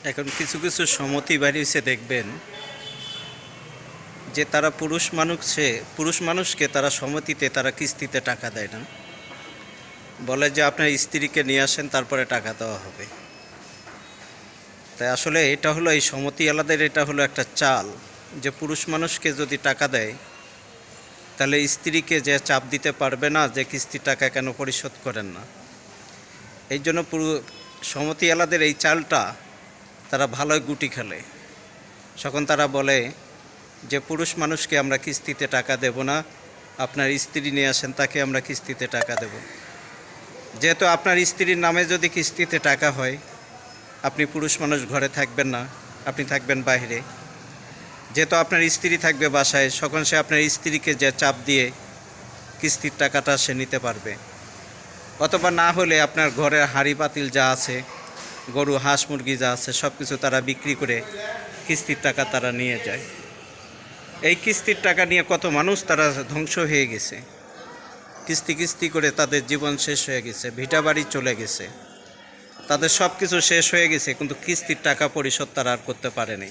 এখন কিছু কিছু সমিতি বাড়িয়েছে দেখবেন যে তারা পুরুষ মানুষকে তারা সমিতিতে তারা কিস্তিতে টাকা দেয় না, বলে যে আপনার স্ত্রীকে নিয়ে আসেন তারপরে টাকা দেওয়া হবে। তাই আসলে এটা হলো এই সমিতিওয়ালাদের এটা হলো একটা চাল, যে পুরুষ মানুষকে যদি টাকা দেয় তাহলে স্ত্রীকে যে চাপ দিতে পারবে না যে কিস্তির টাকা কেন পরিশোধ করেন না। এই জন্য সমিতিওয়ালাদের এই চালটা তারা ভালোই গুটি খেলে। তখন তারা বলে যে পুরুষ মানুষকে আমরা কিস্তিতে টাকা দেব না, আপনার স্ত্রী নিয়ে আসেন তাকে আমরা কিস্তিতে টাকা দেব। যেহেতু আপনার স্ত্রীর নামে যদি কিস্তিতে টাকা হয়, আপনি পুরুষ মানুষ ঘরে থাকবেন না, আপনি থাকবেন বাইরে। যেহেতু আপনার স্ত্রী থাকবে বাসায়, তখন সে আপনার স্ত্রীকে যে চাপ দিয়ে কিস্তির টাকাটা সে নিতে পারবে। অথবা না হলে আপনার ঘরের হাঁড়ি পাতিল যা আছে, গরু হাঁস মুরগি যা আছে, সব কিছু তারা বিক্রি করে কিস্তির টাকা তারা নিয়ে যায়। এই কিস্তির টাকা নিয়ে কত মানুষ তারা ধ্বংস হয়ে গেছে, কিস্তি কিস্তি করে তাদের জীবন শেষ হয়ে গেছে, ভিটা বাড়ি চলে গেছে, তাদের সব কিছু শেষ হয়ে গেছে, কিন্তু কিস্তির টাকা পরিশোধ তারা আর করতে পারেনি।